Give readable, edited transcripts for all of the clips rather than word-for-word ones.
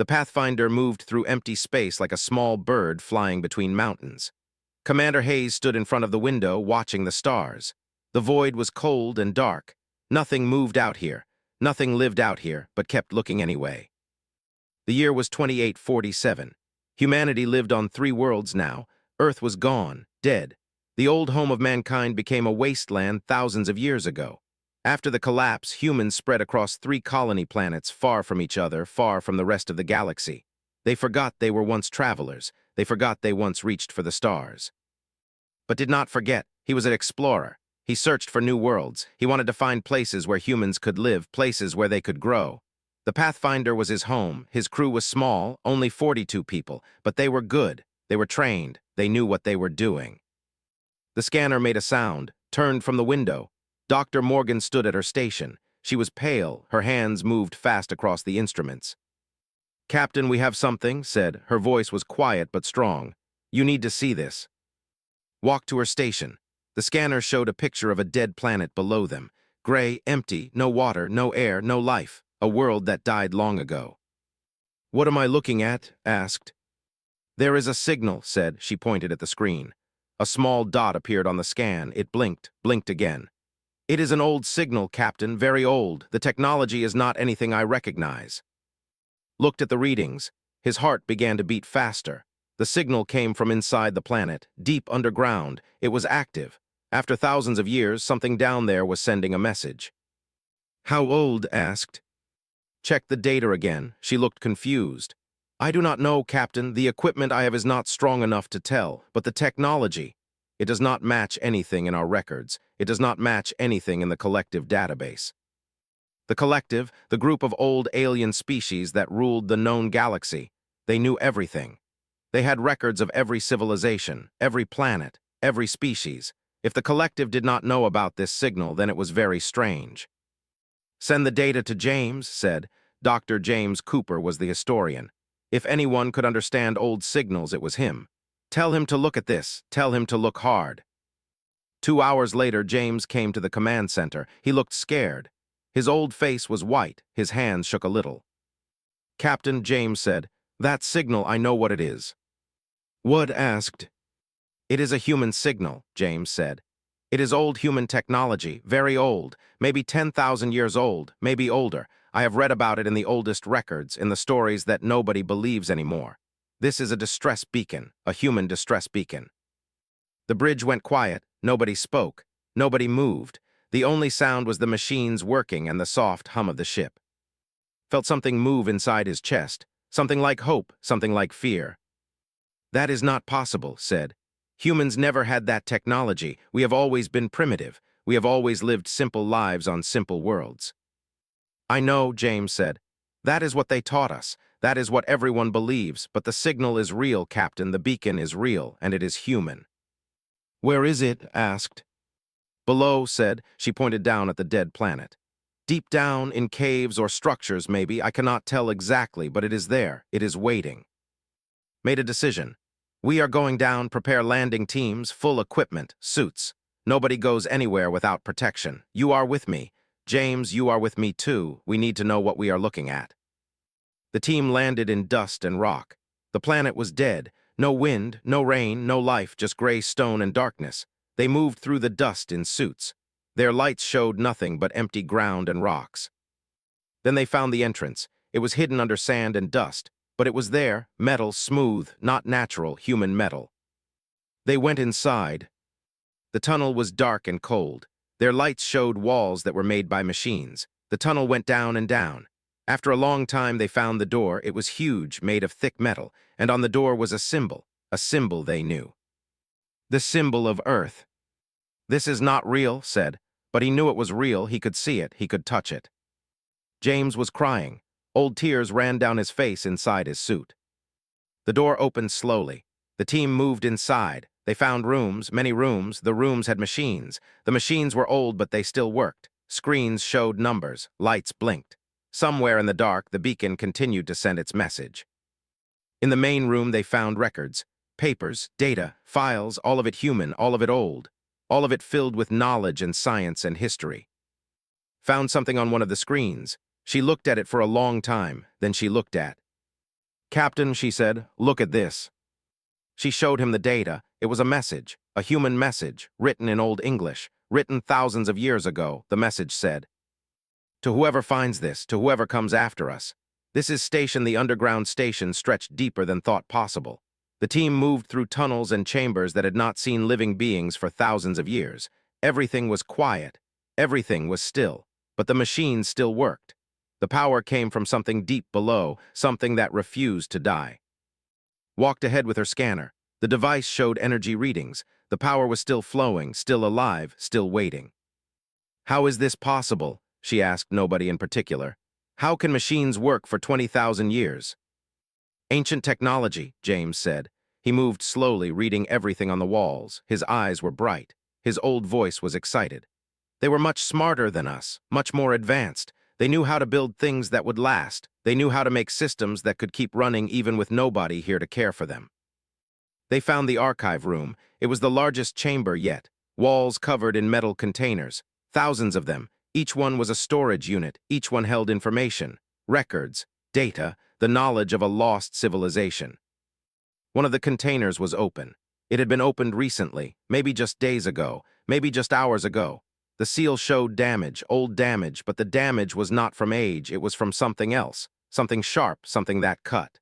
The Pathfinder moved through empty space like a small bird flying between mountains. Commander Hayes stood in front of the window, watching the stars. The void was cold and dark. Nothing moved out here. Nothing lived out here, but kept looking anyway. The year was 2847. Humanity lived on 3 worlds now. Earth was gone, dead. The old home of mankind became a wasteland thousands of years ago. After the collapse, humans spread across 3 colony planets far from each other, far from the rest of the galaxy. They forgot they were once travelers. They forgot they once reached for the stars. But did not forget, he was an explorer. He searched for new worlds. He wanted to find places where humans could live, places where they could grow. The Pathfinder was his home. His crew was small, only 42 people, but they were good. They were trained. They knew what they were doing. The scanner made a sound, turned from the window. Dr. Morgan stood at her station. She was pale. Her hands moved fast across the instruments. "Captain, we have something," said. Her voice was quiet but strong. "You need to see this." Walked to her station. The scanner showed a picture of a dead planet below them. Gray, empty, no water, no air, no life. A world that died long ago. "What am I looking at?" asked. "There is a signal," said. She pointed at the screen. A small dot appeared on the scan. It blinked, blinked again. "It is an old signal, Captain, very old. The technology is not anything I recognize." Looked at the readings. His heart began to beat faster. The signal came from inside the planet, deep underground. It was active. After thousands of years, something down there was sending a message. "How old?" asked. Checked the data again. She looked confused. "I do not know, Captain. The equipment I have is not strong enough to tell, but the technology, it does not match anything in our records. It does not match anything in the collective database." The collective, the group of old alien species that ruled the known galaxy, they knew everything. They had records of every civilization, every planet, every species. If the collective did not know about this signal, then it was very strange. "Send the data to James," said. Dr. James Cooper was the historian. If anyone could understand old signals, it was him. "Tell him to look at this. Tell him to look hard." 2 hours later, James came to the command center. He looked scared. His old face was white. His hands shook a little. "Captain," James said, "that signal, I know what it is." "What?" asked. "It is a human signal," James said. "It is old human technology, very old, maybe 10,000 years old, maybe older. I have read about it in the oldest records, in the stories that nobody believes anymore. This is a distress beacon, a human distress beacon." The bridge went quiet. Nobody spoke. Nobody moved. The only sound was the machines working and the soft hum of the ship. Felt something move inside his chest, something like hope, something like fear. "That is not possible," said. "Humans never had that technology. We have always been primitive. We have always lived simple lives on simple worlds." "I know," James said. "That is what they taught us. That is what everyone believes. But the signal is real, Captain. The beacon is real, and it is human." "Where is it?" asked. "Below," said. She pointed down at the dead planet. "Deep down, in caves or structures, maybe. I cannot tell exactly, but it is there. It is waiting." Made a decision. "We are going down, prepare landing teams, full equipment, suits. Nobody goes anywhere without protection. You are with me. James, you are with me too. We need to know what we are looking at." The team landed in dust and rock. The planet was dead. No wind, no rain, no life, just gray stone and darkness. They moved through the dust in suits. Their lights showed nothing but empty ground and rocks. Then they found the entrance. It was hidden under sand and dust, but it was there, metal, smooth, not natural, human metal. They went inside. The tunnel was dark and cold. Their lights showed walls that were made by machines. The tunnel went down and down. After a long time, they found the door. It was huge, made of thick metal, and on the door was a symbol they knew. The symbol of Earth. "This is not real," said, but he knew it was real. He could see it. He could touch it. James was crying. Old tears ran down his face inside his suit. The door opened slowly. The team moved inside. They found rooms, many rooms. The rooms had machines. The machines were old, but they still worked. Screens showed numbers. Lights blinked. Somewhere in the dark, the beacon continued to send its message. In the main room, they found records, papers, data, files, all of it human, all of it old, all of it filled with knowledge and science and history. Found something on one of the screens. She looked at it for a long time, then she looked at "Captain," she said, "look at this." She showed him the data. It was a message, a human message, written in Old English, written thousands of years ago. The message said, "To whoever finds this, to whoever comes after us. This is station, the underground station stretched deeper than thought possible. The team moved through tunnels and chambers that had not seen living beings for thousands of years. Everything was quiet. Everything was still. But the machines still worked. The power came from something deep below, something that refused to die." Walked ahead with her scanner. The device showed energy readings. The power was still flowing, still alive, still waiting. "How is this possible?" she asked nobody in particular. "How can machines work for 20,000 years?" "Ancient technology," James said. He moved slowly, reading everything on the walls. His eyes were bright. His old voice was excited. "They were much smarter than us, much more advanced. They knew how to build things that would last. They knew how to make systems that could keep running even with nobody here to care for them." They found the archive room. It was the largest chamber yet, walls covered in metal containers, thousands of them. Each one was a storage unit. Each one held information, records, data, the knowledge of a lost civilization. One of the containers was open. It had been opened recently, maybe just days ago, maybe just hours ago. The seal showed damage, old damage, but the damage was not from age, it was from something else, something sharp, something that cut.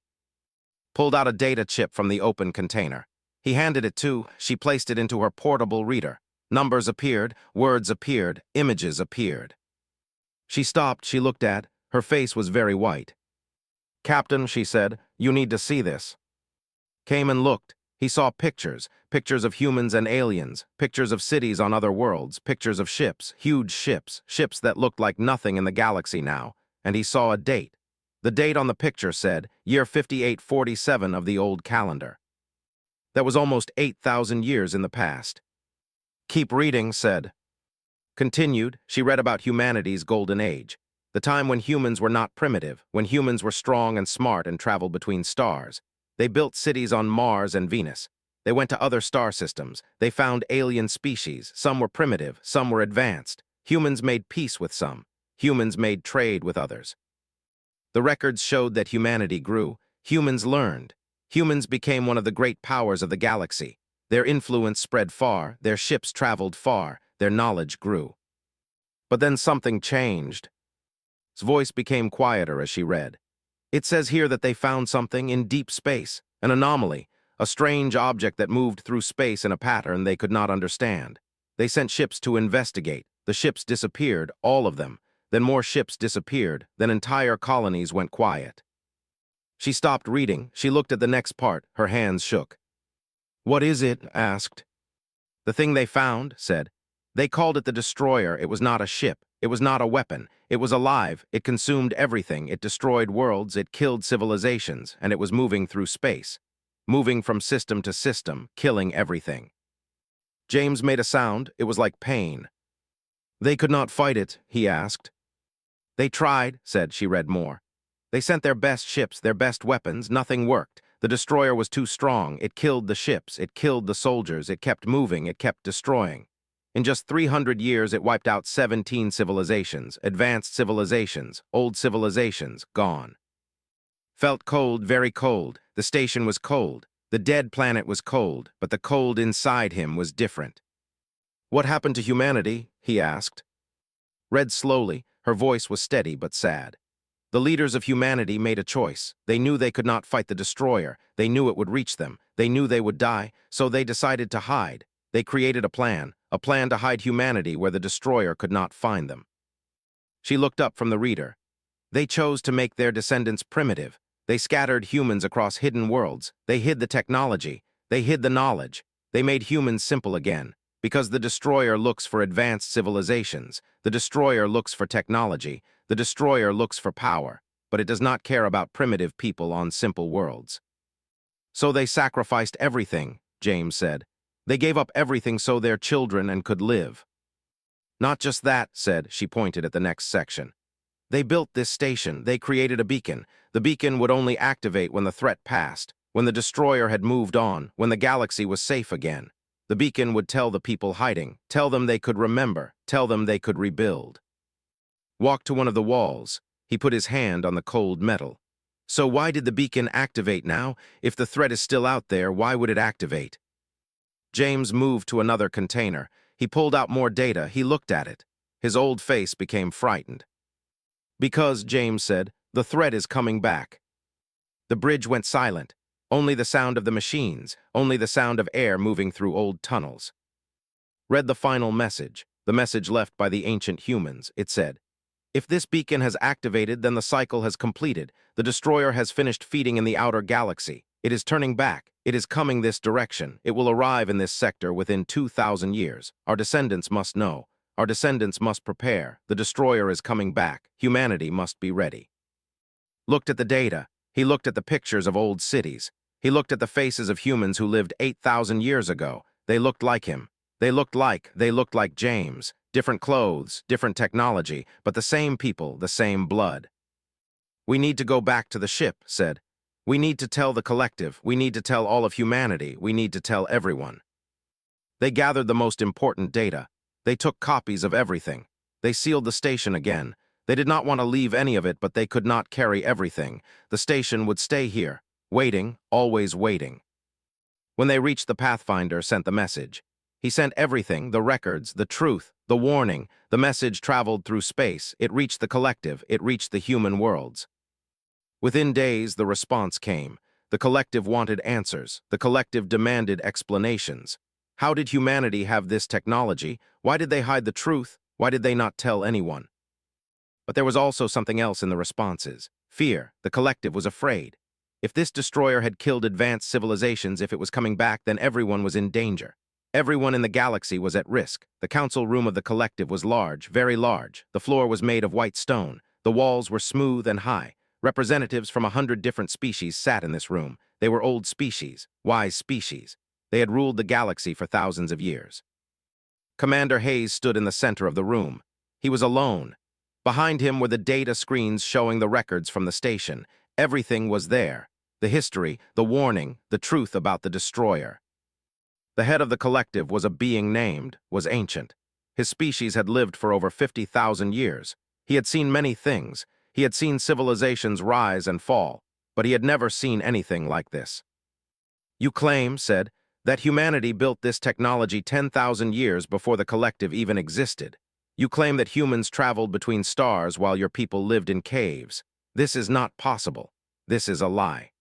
Pulled out a data chip from the open container. He handed it to, she placed it into her portable reader. Numbers appeared, words appeared, images appeared. She stopped, she looked at, her face was very white. "Captain," she said, "you need to see this." Came and looked. He saw pictures, pictures of humans and aliens, pictures of cities on other worlds, pictures of ships, huge ships, ships that looked like nothing in the galaxy now, and he saw a date. The date on the picture said, year 5847 of the old calendar. That was almost 8,000 years in the past. "Keep reading," said. Continued, she read about humanity's golden age, the time when humans were not primitive, when humans were strong and smart and traveled between stars. They built cities on Mars and Venus. They went to other star systems. They found alien species. Some were primitive, some were advanced. Humans made peace with some. Humans made trade with others. The records showed that humanity grew. Humans learned. Humans became one of the great powers of the galaxy. Their influence spread far, their ships traveled far, their knowledge grew. But then something changed. His voice became quieter as she read. "It says here that they found something in deep space, an anomaly, a strange object that moved through space in a pattern they could not understand. They sent ships to investigate. The ships disappeared, all of them. Then more ships disappeared, then entire colonies went quiet." She stopped reading. She looked at the next part. Her hands shook. "What is it?" asked. "The thing they found," said. "They called it the Destroyer. It was not a ship. It was not a weapon. It was alive. It consumed everything. It destroyed worlds. It killed civilizations. And it was moving through space. Moving from system to system, killing everything." James made a sound. It was like pain. "They could not fight it?" he asked. "They tried," said. She read more. "They sent their best ships, their best weapons. Nothing worked. The destroyer was too strong. It killed the ships. It killed the soldiers. It kept moving. It kept destroying. In just 300 years, it wiped out 17 civilizations, advanced civilizations, old civilizations, gone. Felt cold, very cold. The station was cold. The dead planet was cold, but the cold inside him was different." "What happened to humanity?" he asked. Read slowly. Her voice was steady but sad. "The leaders of humanity made a choice. They knew they could not fight the destroyer. They knew it would reach them. They knew they would die, so they decided to hide. They created a plan to hide humanity where the destroyer could not find them." She looked up from the reader. "They chose to make their descendants primitive. They scattered humans across hidden worlds. They hid the technology. They hid the knowledge. They made humans simple again. Because the destroyer looks for advanced civilizations. The destroyer looks for technology. The destroyer looks for power. But it does not care about primitive people on simple worlds." "So they sacrificed everything," James said. "They gave up everything so their children and could live." "Not just that," said. She pointed at the next section. "They built this station. They created a beacon. The beacon would only activate when the threat passed, when the destroyer had moved on, when the galaxy was safe again. The beacon would tell the people hiding, tell them they could remember, tell them they could rebuild." Walked to one of the walls. He put his hand on the cold metal. So why did the beacon activate now? If the threat is still out there, why would it activate? James moved to another container. He pulled out more data. He looked at it. His old face became frightened. Because, James said, the threat is coming back. The bridge went silent. Only the sound of the machines, only the sound of air moving through old tunnels. Read the final message, the message left by the ancient humans. It said, "If this beacon has activated, then the cycle has completed. The destroyer has finished feeding in the outer galaxy. It is turning back. It is coming this direction. It will arrive in this sector within 2,000 years. Our descendants must know. Our descendants must prepare. The destroyer is coming back. Humanity must be ready." Looked at the data. He looked at the pictures of old cities. He looked at the faces of humans who lived 8,000 years ago. They looked like him. They looked like James. Different clothes, different technology, but the same people, the same blood. "We need to go back to the ship," said. "We need to tell the collective. We need to tell all of humanity. We need to tell everyone." They gathered the most important data. They took copies of everything. They sealed the station again. They did not want to leave any of it, but they could not carry everything. The station would stay here, waiting, always waiting. When they reached, the Pathfinder sent the message. He sent everything, the records, the truth, the warning. The message traveled through space. It reached the collective. It reached the human worlds. Within days, the response came. The collective wanted answers. The collective demanded explanations. How did humanity have this technology? Why did they hide the truth? Why did they not tell anyone? But there was also something else in the responses. Fear. The collective was afraid. If this destroyer had killed advanced civilizations, if it was coming back, then everyone was in danger. Everyone in the galaxy was at risk. The council room of the collective was large, very large. The floor was made of white stone. The walls were smooth and high. Representatives from 100 different species sat in this room. They were old species, wise species. They had ruled the galaxy for thousands of years. Commander Hayes stood in the center of the room. He was alone. Behind him were the data screens showing the records from the station. Everything was there. The history, the warning, the truth about the destroyer. The head of the collective was a being named, was ancient. His species had lived for over 50,000 years. He had seen many things. He had seen civilizations rise and fall, but he had never seen anything like this. "You claim," said, "that humanity built this technology 10,000 years before the collective even existed. You claim that humans traveled between stars while your people lived in caves. This is not possible. This is a lie."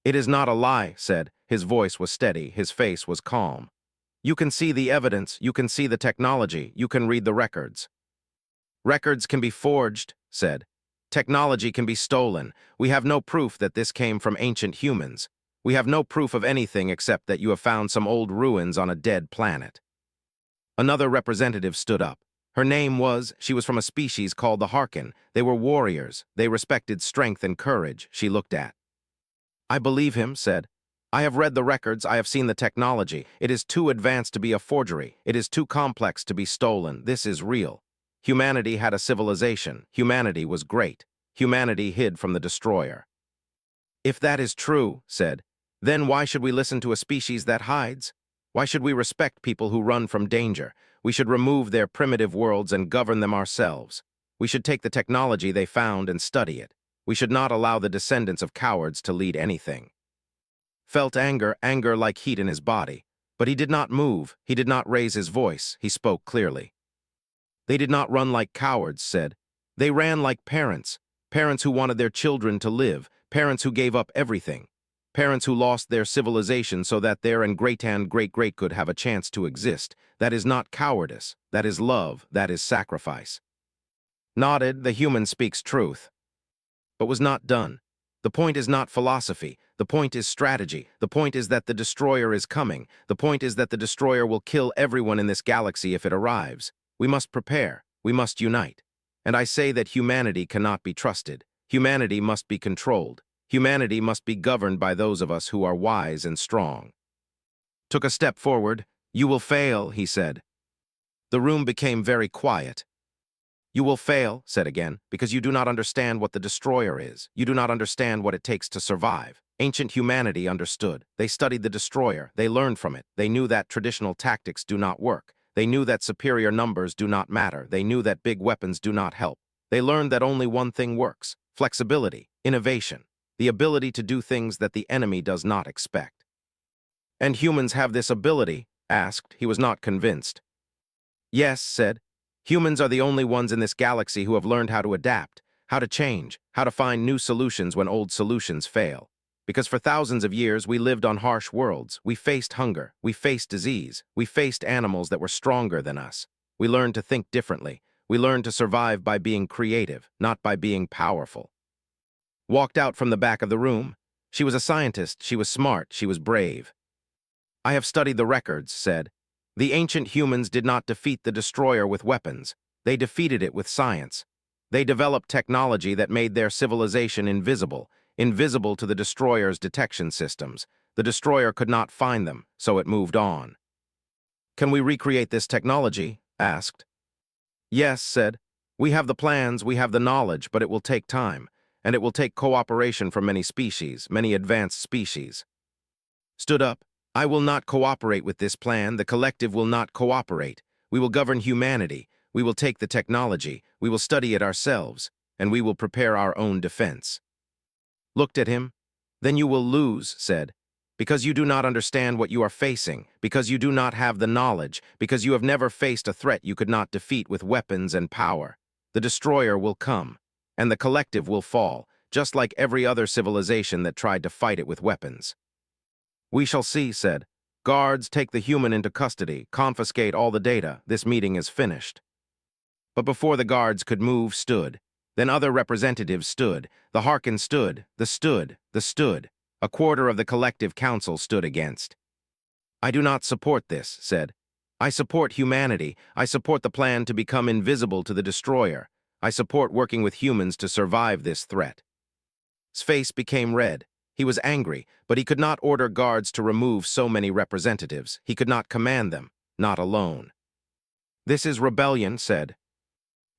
"It is not a lie," said. His voice was steady, his face was calm. "You can see the evidence, you can see the technology, you can read the records." "Records can be forged," said. "Technology can be stolen. We have no proof that this came from ancient humans. We have no proof of anything except that you have found some old ruins on a dead planet." Another representative stood up. She was from a species called the Harkin. They were warriors. They respected strength and courage. She looked at. "I believe him," said. "I have read the records. I have seen the technology. It is too advanced to be a forgery. It is too complex to be stolen. This is real. Humanity had a civilization. Humanity was great. Humanity hid from the destroyer." "If that is true," said, "then why should we listen to a species that hides? Why should we respect people who run from danger? We should remove their primitive worlds and govern them ourselves. We should take the technology they found and study it. We should not allow the descendants of cowards to lead anything." Felt anger like heat in his body. But he did not move. He did not raise his voice. He spoke clearly. "They did not run like cowards," said. "They ran like parents. Parents who wanted their children to live. Parents who gave up everything. Parents who lost their civilization so that their and great-great could have a chance to exist. That is not cowardice. That is love. That is sacrifice." Nodded. The human speaks truth. But was not done. The point is not philosophy. The point is strategy. The point is that the destroyer is coming. The point is that the destroyer will kill everyone in this galaxy if it arrives. We must prepare. We must unite. And I say that humanity cannot be trusted. Humanity must be controlled. Humanity must be governed by those of us who are wise and strong. Took a step forward. "You will fail," he said. The room became very quiet. "You will fail," said again, "because you do not understand what the destroyer is. You do not understand what it takes to survive. Ancient humanity understood. They studied the destroyer. They learned from it. They knew that traditional tactics do not work. They knew that superior numbers do not matter. They knew that big weapons do not help. They learned that only one thing works: flexibility, innovation. the ability to do things that the enemy does not expect. "And humans have this ability?" asked. He was not convinced. "Yes," said. "Humans are the only ones in this galaxy who have learned how to adapt, how to change, how to find new solutions when old solutions fail. Because for thousands of years we lived on harsh worlds, we faced hunger, we faced disease, we faced animals that were stronger than us. We learned to think differently. We learned to survive by being creative, not by being powerful." Walked out from the back of the room. She was a scientist, she was smart, she was brave. "I have studied the records," said. "The ancient humans did not defeat the destroyer with weapons. They defeated it with science. They developed technology that made their civilization invisible, invisible to the destroyer's detection systems. The destroyer could not find them, so it moved on." "Can we recreate this technology?" asked. "Yes," said. "We have the plans, we have the knowledge, but it will take time, and it will take cooperation from many species, many advanced species." Stood up. "I will not cooperate with this plan. The collective will not cooperate. We will govern humanity. We will take the technology. We will study it ourselves, and we will prepare our own defense." Looked at him. "Then you will lose," said. "Because you do not understand what you are facing, because you do not have the knowledge, because you have never faced a threat you could not defeat with weapons and power. The destroyer will come, and the collective will fall, just like every other civilization that tried to fight it with weapons." "We shall see," said. "Guards, take the human into custody, confiscate all the data. This meeting is finished." But before the guards could move, stood. Then other representatives stood. The Harkin stood. The stood. A quarter of the collective council stood against. "I do not support this," said. "I support humanity. I support the plan to become invisible to the destroyer. I support working with humans to survive this threat." His face became red. He was angry, but he could not order guards to remove so many representatives. He could not command them, not alone. "This is rebellion," said.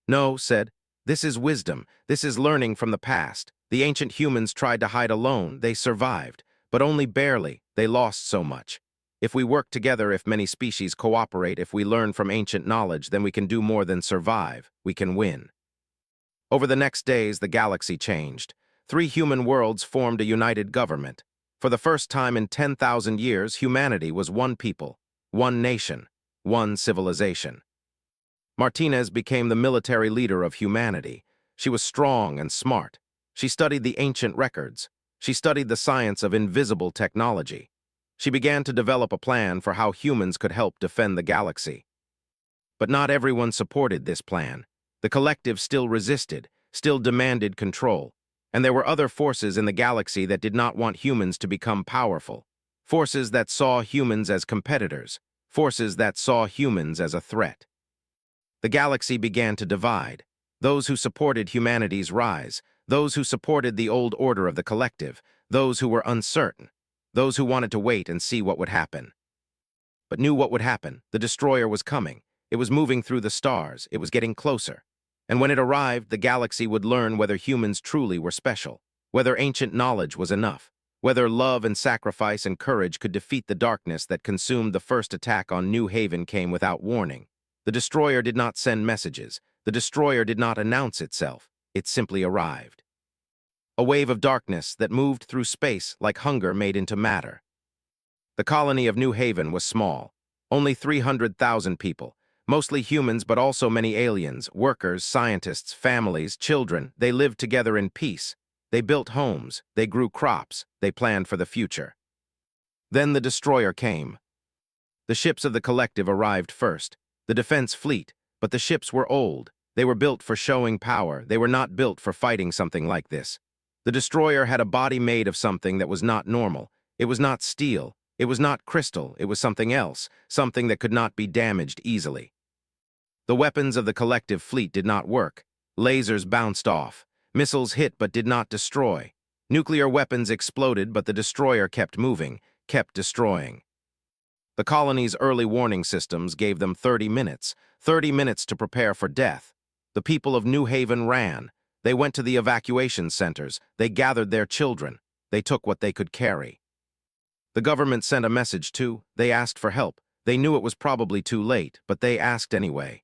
"No," said. "This is wisdom. This is learning from the past. The ancient humans tried to hide alone. They survived, but only barely. They lost so much. If we work together, if many species cooperate, if we learn from ancient knowledge, then we can do more than survive. We can win." Over the next days, the galaxy changed. 3 human worlds formed a united government. For the first time in 10,000 years, humanity was one people, one nation, one civilization. Martinez became the military leader of humanity. She was strong and smart. She studied the ancient records. She studied the science of invisible technology. She began to develop a plan for how humans could help defend the galaxy. But not everyone supported this plan. The collective still resisted, still demanded control. And there were other forces in the galaxy that did not want humans to become powerful. Forces that saw humans as competitors. Forces that saw humans as a threat. The galaxy began to divide. Those who supported humanity's rise, those who supported the old order of the collective, those who were uncertain, those who wanted to wait and see what would happen. But knew what would happen. The destroyer was coming. It was moving through the stars. It was getting closer. And when it arrived, the galaxy would learn whether humans truly were special, whether ancient knowledge was enough, whether love and sacrifice and courage could defeat the darkness that consumed the first attack on New Haven came without warning. The destroyer did not send messages. The destroyer did not announce itself. It simply arrived. A wave of darkness that moved through space like hunger made into matter. The colony of New Haven was small. Only 300,000 people. Mostly humans, but also many aliens, workers, scientists, families, children. They lived together in peace. They built homes. They grew crops. They planned for the future. Then the destroyer came. The ships of the collective arrived first. The defense fleet, but the ships were old. They were built for showing power. They were not built for fighting something like this. The destroyer had a body made of something that was not normal. It was not steel. It was not crystal. It was something else, something that could not be damaged easily. The weapons of the collective fleet did not work. Lasers bounced off. Missiles hit but did not destroy. Nuclear weapons exploded, but the destroyer kept moving, kept destroying. The colony's early warning systems gave them 30 minutes to prepare for death. The people of New Haven ran. They went to the evacuation centers. They gathered their children. They took what they could carry. The government sent a message too. They asked for help. They knew it was probably too late, but they asked anyway.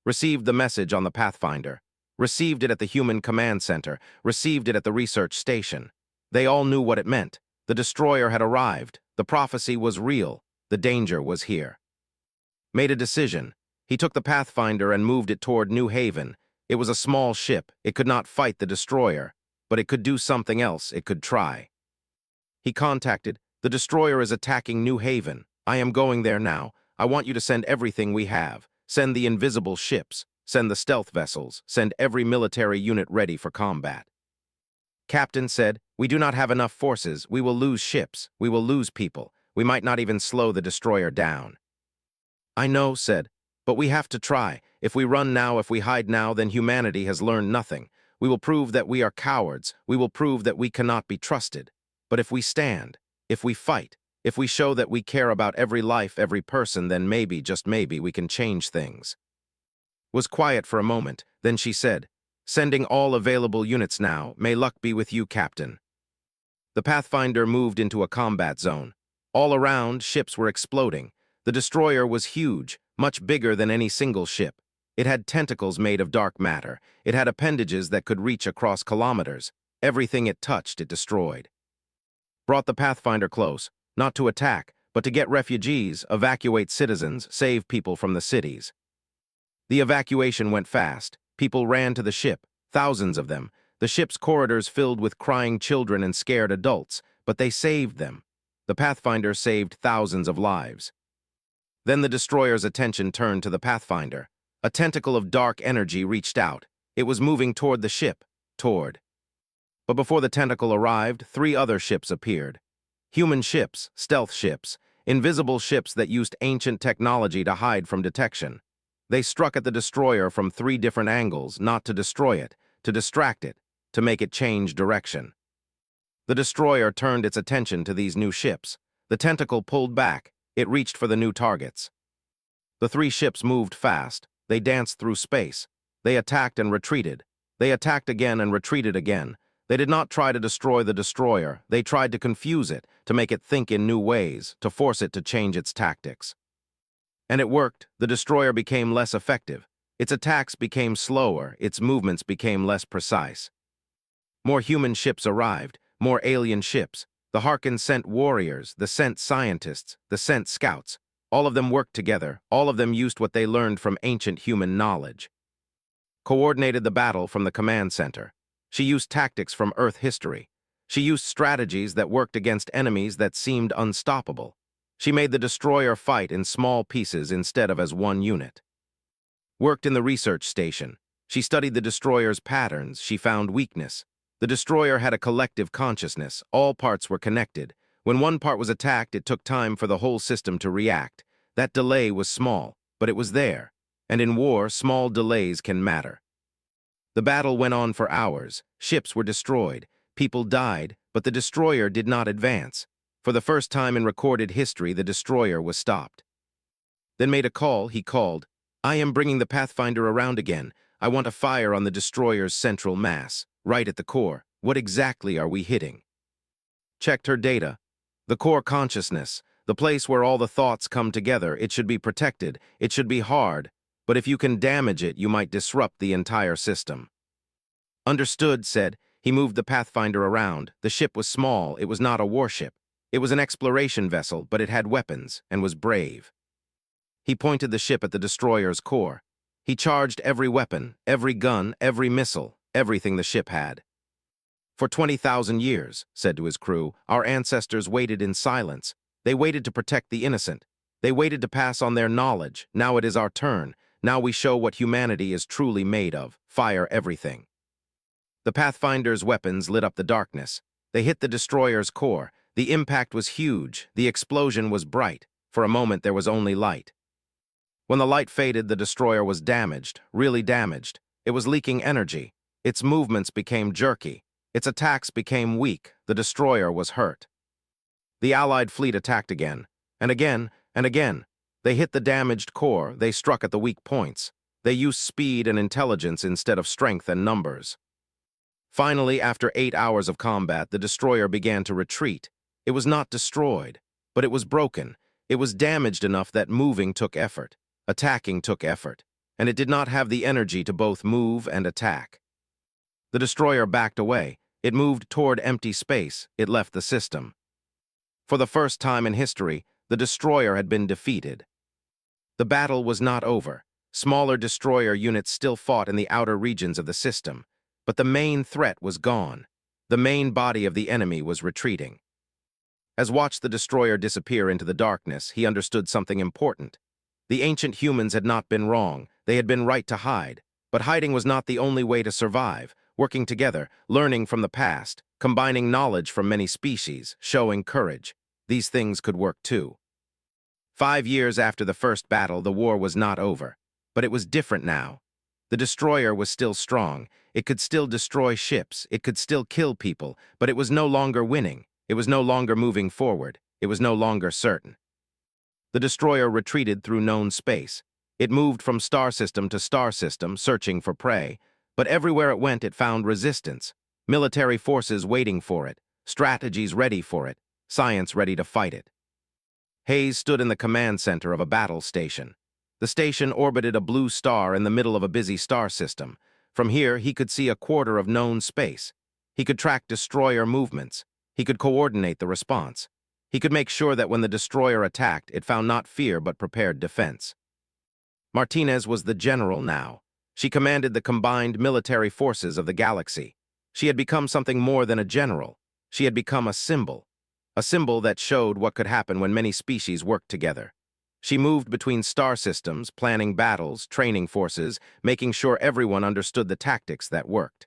Received the message on the Pathfinder. received it at the human command center, received it at the research station. They all knew what it meant. The destroyer had arrived. The prophecy was real. The danger was here. Made a decision. He took the Pathfinder and moved it toward New Haven. It was a small ship. It could not fight the destroyer, but it could do something else. It could try. He contacted, "The destroyer is attacking New Haven. I am going there now. I want you to send everything we have. Send the invisible ships. Send the stealth vessels. Send every military unit ready for combat." Captain said, "We do not have enough forces. We will lose ships. We will lose people. We might not even slow the destroyer down." "I know," said, "but we have to try. If we run now, if we hide now, then humanity has learned nothing. We will prove that we are cowards. We will prove that we cannot be trusted. But if we stand, if we fight, if we show that we care about every life, every person, then maybe, just maybe, we can change things." Was quiet for a moment, then she said, "Sending all available units now. May luck be with you, Captain." The Pathfinder moved into a combat zone. All around, ships were exploding. The destroyer was huge, much bigger than any single ship. It had tentacles made of dark matter. It had appendages that could reach across kilometers. Everything it touched, it destroyed. Brought the Pathfinder close, not to attack, but to get refugees, evacuate citizens, save people from the cities. The evacuation went fast. People ran to the ship, thousands of them. The ship's corridors filled with crying children and scared adults, but they saved them. The Pathfinder saved thousands of lives. Then the destroyer's attention turned to the Pathfinder. A tentacle of dark energy reached out. It was moving toward the ship, toward. But before the tentacle arrived, 3 other ships appeared. Human ships, stealth ships, invisible ships that used ancient technology to hide from detection. They struck at the destroyer from 3 different angles, not to destroy it, to distract it, to make it change direction. The destroyer turned its attention to these new ships. The tentacle pulled back. It reached for the new targets. The 3 ships moved fast. They danced through space. They attacked and retreated. They attacked again and retreated again. They did not try to destroy the destroyer. They tried to confuse it, to make it think in new ways, to force it to change its tactics. And it worked. The destroyer became less effective. Its attacks became slower. Its movements became less precise. More human ships arrived, more alien ships. The Harkins sent warriors, the sent scientists, the sent scouts. All of them worked together. All of them used what they learned from ancient human knowledge. Coordinated the battle from the command center. She used tactics from Earth history. She used strategies that worked against enemies that seemed unstoppable. She made the destroyer fight in small pieces instead of as one unit. Worked in the research station. She studied the destroyer's patterns. She found weakness. The destroyer had a collective consciousness. All parts were connected. When one part was attacked, it took time for the whole system to react. That delay was small, but it was there. And in war, small delays can matter. The battle went on for hours. Ships were destroyed. People died, but the destroyer did not advance. For the first time in recorded history, the destroyer was stopped. Then made a call. He called, "I am bringing the Pathfinder around again. I want a fire on the destroyer's central mass, right at the core. What exactly are we hitting?" Checked her data. The core consciousness, the place where all the thoughts come together. It should be protected. It should be hard. But if you can damage it, you might disrupt the entire system. Understood, said. He moved the Pathfinder around. The ship was small. It was not a warship. It was an exploration vessel, but it had weapons and was brave. He pointed the ship at the destroyer's core. He charged every weapon, every gun, every missile, everything the ship had. "For 20,000 years, said to his crew, our ancestors waited in silence. They waited to protect the innocent. They waited to pass on their knowledge. Now it is our turn. Now we show what humanity is truly made of. Fire everything." The Pathfinder's weapons lit up the darkness. They hit the destroyer's core. The impact was huge. The explosion was bright. For a moment there was only light. When the light faded, the destroyer was damaged, really damaged. It was leaking energy. Its movements became jerky. Its attacks became weak. The destroyer was hurt. The Allied fleet attacked again, and again, and again. They hit the damaged core. They struck at the weak points. They used speed and intelligence instead of strength and numbers. Finally, after 8 hours of combat, the destroyer began to retreat. It was not destroyed, but it was broken. It was damaged enough that moving took effort. Attacking took effort. and it did not have the energy to both move and attack. The destroyer backed away. It moved toward empty space. It left the system. For the first time in history, the destroyer had been defeated. The battle was not over. Smaller destroyer units still fought in the outer regions of the system, but the main threat was gone. The main body of the enemy was retreating. As watched the destroyer disappear into the darkness, he understood something important. The ancient humans had not been wrong. They had been right to hide. But hiding was not the only way to survive. Working together, learning from the past, combining knowledge from many species, showing courage. These things could work too. 5 years after the first battle, the war was not over. But it was different now. The destroyer was still strong. It could still destroy ships. It could still kill people. But it was no longer winning. It was no longer moving forward. It was no longer certain. The destroyer retreated through known space. It moved from star system to star system, searching for prey. But everywhere it went, it found resistance. Military forces waiting for it. Strategies ready for it. Science ready to fight it. Hayes stood in the command center of a battle station. The station orbited a blue star in the middle of a busy star system. From here, he could see a quarter of known space. He could track destroyer movements. He could coordinate the response. He could make sure that when the destroyer attacked, it found not fear but prepared defense. Martinez was the general now. She commanded the combined military forces of the galaxy. She had become something more than a general. She had become a symbol that showed what could happen when many species worked together. She moved between star systems, planning battles, training forces, making sure everyone understood the tactics that worked.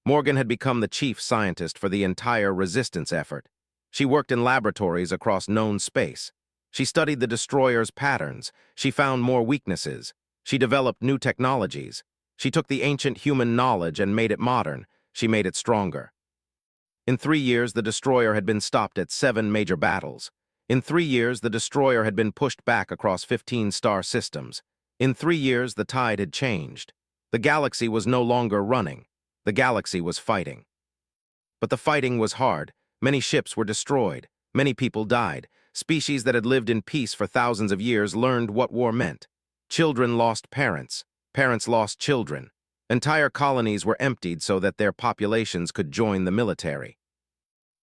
Morgan had become the chief scientist for the entire resistance effort. She worked in laboratories across known space. She studied the destroyer's patterns. She found more weaknesses. She developed new technologies. She took the ancient human knowledge and made it modern. She made it stronger. In 3 years, the destroyer had been stopped at 7 major battles. In 3 years, the destroyer had been pushed back across 15 star systems. In 3 years, the tide had changed. The galaxy was no longer running. The galaxy was fighting. But the fighting was hard. Many ships were destroyed. Many people died. Species that had lived in peace for thousands of years learned what war meant. Children lost parents. Parents lost children. Entire colonies were emptied so that their populations could join the military.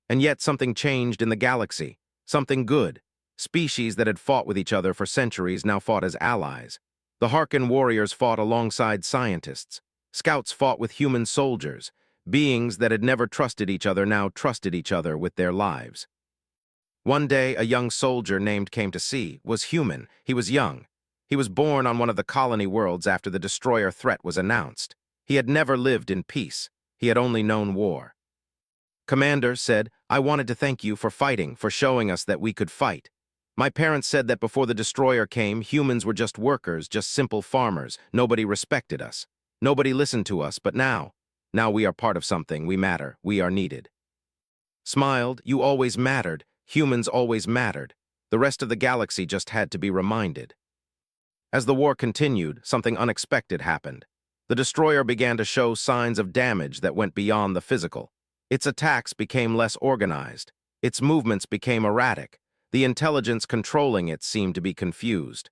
And yet something changed in the galaxy. Something good. Species that had fought with each other for centuries now fought as allies. The Harkin warriors fought alongside scientists. Scouts fought with human soldiers. Beings that had never trusted each other now trusted each other with their lives. One day, a young soldier named came to see was human. He was young. He was born on one of the colony worlds after the destroyer threat was announced. He had never lived in peace. He had only known war. Commander said, "I wanted to thank you for fighting, for showing us that we could fight. My parents said that before the destroyer came, humans were just workers, just simple farmers. Nobody respected us. Nobody listened to us, but now we are part of something. We matter. We are needed." Smiled, "You always mattered. Humans always mattered. The rest of the galaxy just had to be reminded." As the war continued, something unexpected happened. The destroyer began to show signs of damage that went beyond the physical. Its attacks became less organized. Its movements became erratic. The intelligence controlling it seemed to be confused.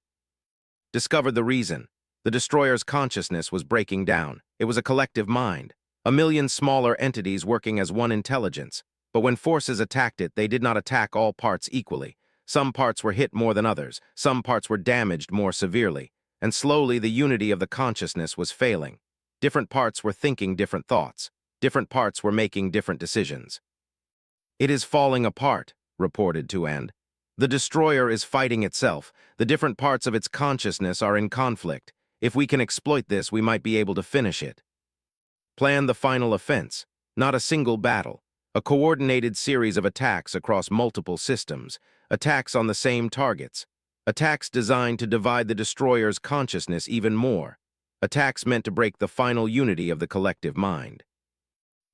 Discovered the reason. The destroyer's consciousness was breaking down. It was a collective mind. 1,000,000 smaller entities working as one intelligence. But when forces attacked it, they did not attack all parts equally. Some parts were hit more than others. Some parts were damaged more severely. And slowly the unity of the consciousness was failing. Different parts were thinking different thoughts. Different parts were making different decisions. "It is falling apart," reported Tuand. "The destroyer is fighting itself. The different parts of its consciousness are in conflict. If we can exploit this, we might be able to finish it." Plan the final offense. Not a single battle. A coordinated series of attacks across multiple systems. Attacks on the same targets. Attacks designed to divide the destroyer's consciousness even more. Attacks meant to break the final unity of the collective mind.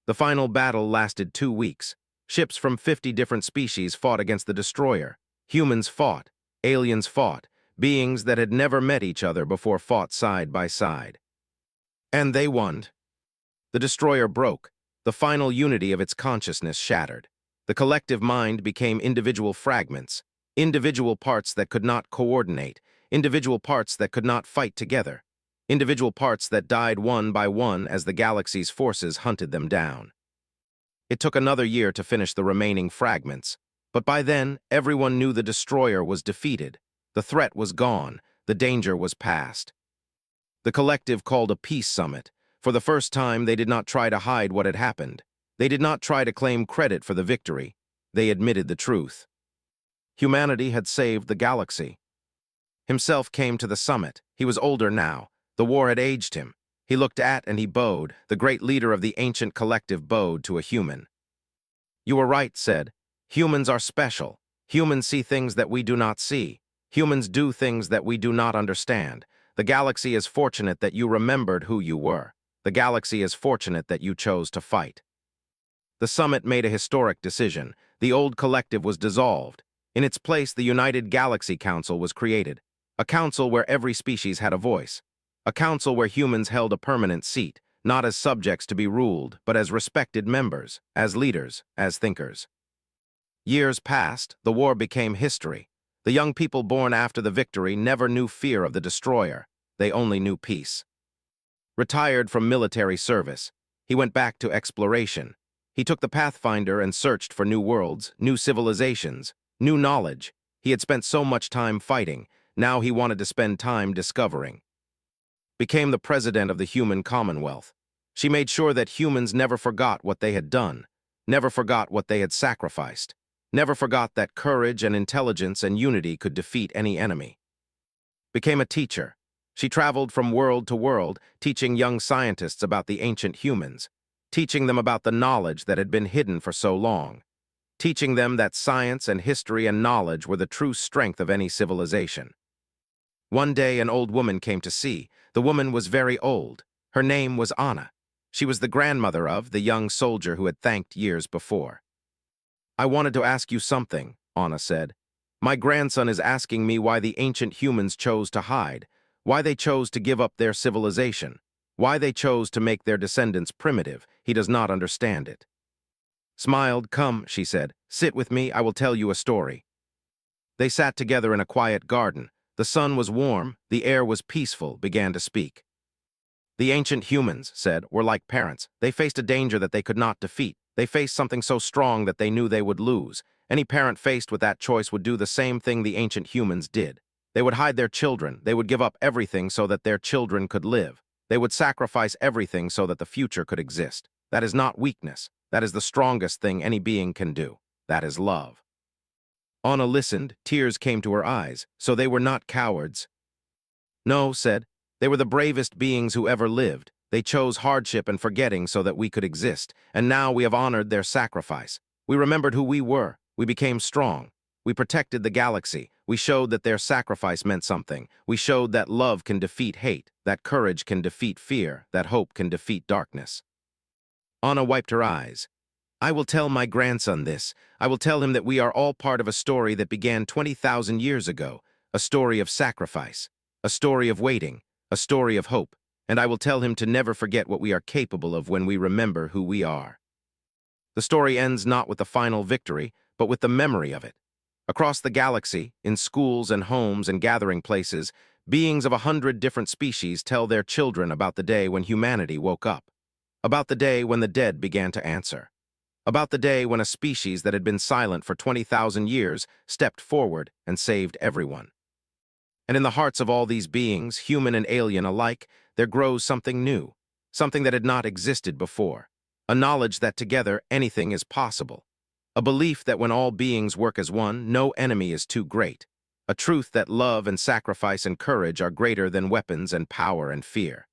The final battle lasted 2 weeks. Ships from 50 different species fought against the destroyer. Humans fought. Aliens fought. Beings that had never met each other before fought side by side. And they won. The destroyer broke. The final unity of its consciousness shattered. The collective mind became individual fragments. Individual parts that could not coordinate. Individual parts that could not fight together. individual parts that died one by one as the galaxy's forces hunted them down. It took another year to finish the remaining fragments, but by then, everyone knew the destroyer was defeated, the threat was gone, the danger was past. The collective called a peace summit. For the first time, they did not try to hide what had happened. They did not try to claim credit for the victory. They admitted the truth. Humanity had saved the galaxy. Himself came to the summit. He was older now. The war had aged him. He looked at and he bowed. The great leader of the ancient collective bowed to a human. "You were right," said. "Humans are special. Humans see things that we do not see. Humans do things that we do not understand. The galaxy is fortunate that you remembered who you were. The galaxy is fortunate that you chose to fight." The summit made a historic decision. The old collective was dissolved. In its place, the United Galaxy Council was created. A council where every species had a voice. A council where humans held a permanent seat, not as subjects to be ruled, but as respected members, as leaders, as thinkers. Years passed, the war became history. The young people born after the victory never knew fear of the destroyer. They only knew peace. Retired from military service, he went back to exploration. He took the Pathfinder and searched for new worlds, new civilizations, new knowledge. He had spent so much time fighting, now he wanted to spend time discovering. Became the president of the Human Commonwealth. She made sure that humans never forgot what they had done, never forgot what they had sacrificed, never forgot that courage and intelligence and unity could defeat any enemy. Became a teacher. She traveled from world to world, teaching young scientists about the ancient humans, teaching them about the knowledge that had been hidden for so long, teaching them that science and history and knowledge were the true strength of any civilization. One day an old woman came to see. The woman was very old. Her name was Anna. She was the grandmother of the young soldier who had thanked years before. "I wanted to ask you something," Anna said. "My grandson is asking me why the ancient humans chose to hide, why they chose to give up their civilization, why they chose to make their descendants primitive. He does not understand it." Smiled. "Come," she said, "sit with me, I will tell you a story." They sat together in a quiet garden. The sun was warm, the air was peaceful, began to speak. "The ancient humans," said, "were like parents. They faced a danger that they could not defeat. They faced something so strong that they knew they would lose. Any parent faced with that choice would do the same thing the ancient humans did. They would hide their children. They would give up everything so that their children could live. They would sacrifice everything so that the future could exist. That is not weakness. That is the strongest thing any being can do. That is love." Anna listened, tears came to her eyes. "So they were not cowards?" "No," said, "they were the bravest beings who ever lived. They chose hardship and forgetting so that we could exist, and now we have honored their sacrifice. We remembered who we were. We became strong. We protected the galaxy. We showed that their sacrifice meant something. We showed that love can defeat hate, that courage can defeat fear, that hope can defeat darkness." Anna wiped her eyes. "I will tell my grandson this. I will tell him that we are all part of a story that began 20,000 years ago, a story of sacrifice, a story of waiting, a story of hope, and I will tell him to never forget what we are capable of when we remember who we are." The story ends not with the final victory, but with the memory of it. Across the galaxy, in schools and homes and gathering places, beings of 100 different species tell their children about the day when humanity woke up, about the day when the dead began to answer, about the day when a species that had been silent for 20,000 years stepped forward and saved everyone. And in the hearts of all these beings, human and alien alike, there grows something new, something that had not existed before, a knowledge that together anything is possible, a belief that when all beings work as one, no enemy is too great, a truth that love and sacrifice and courage are greater than weapons and power and fear.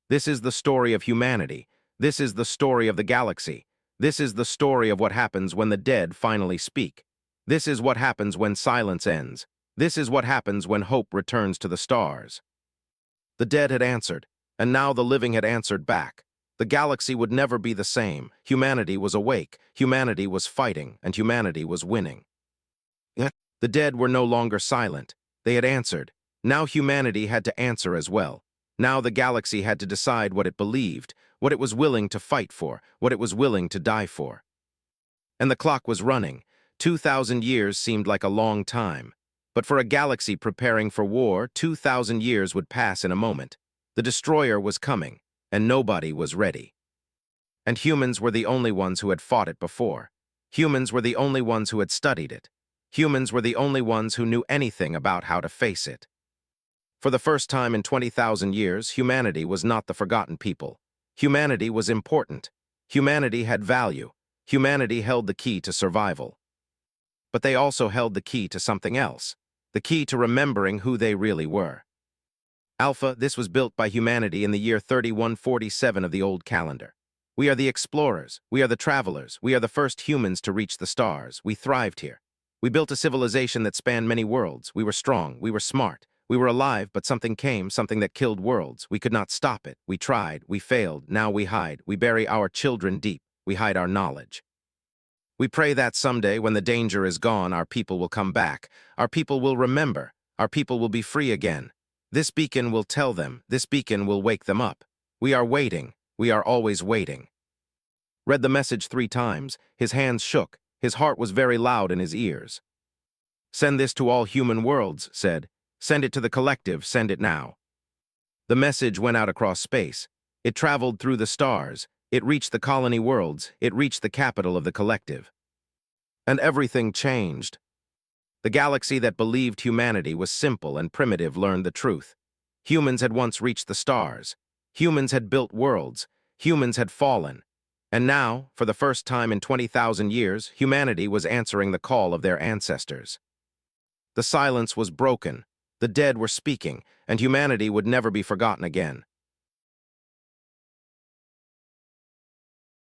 This is the story of humanity. This is the story of the galaxy. This is the story of what happens when the dead finally speak. This is what happens when silence ends. This is what happens when hope returns to the stars. The dead had answered, and now the living had answered back. The galaxy would never be the same. Humanity was awake, humanity was fighting, and humanity was winning. Yet the dead were no longer silent. They had answered. Now humanity had to answer as well. Now the galaxy had to decide what it believed, what it was willing to fight for, what it was willing to die for. And the clock was running. 2,000 years seemed like a long time. But for a galaxy preparing for war, 2,000 years would pass in a moment. The destroyer was coming, and nobody was ready. And humans were the only ones who had fought it before. Humans were the only ones who had studied it. Humans were the only ones who knew anything about how to face it. For the first time in 20,000 years, humanity was not the forgotten people. Humanity was important. Humanity had value. Humanity held the key to survival. But they also held the key to something else, the key to remembering who they really were. Alpha, this was built by humanity in the year 3147 of the old calendar. We are the explorers, we are the travelers, we are the first humans to reach the stars. We thrived here. We built a civilization that spanned many worlds. We were strong, we were smart, we were alive, but something came, something that killed worlds. We could not stop it. We tried, we failed, now we hide. We bury our children deep, we hide our knowledge. We pray that someday, when the danger is gone, our people will come back. Our people will remember. Our people will be free again. This beacon will tell them. This beacon will wake them up. We are waiting. We are always waiting. Read the message 3 times. His hands shook. His heart was very loud in his ears. Send this to all human worlds, said. Send it to the collective. Send it now. The message went out across space. It traveled through the stars. It reached the colony worlds. It reached the capital of the collective. And everything changed. The galaxy that believed humanity was simple and primitive learned the truth. Humans had once reached the stars. Humans had built worlds. Humans had fallen. And now, for the first time in 20,000 years, humanity was answering the call of their ancestors. The silence was broken. The dead were speaking, and humanity would never be forgotten again.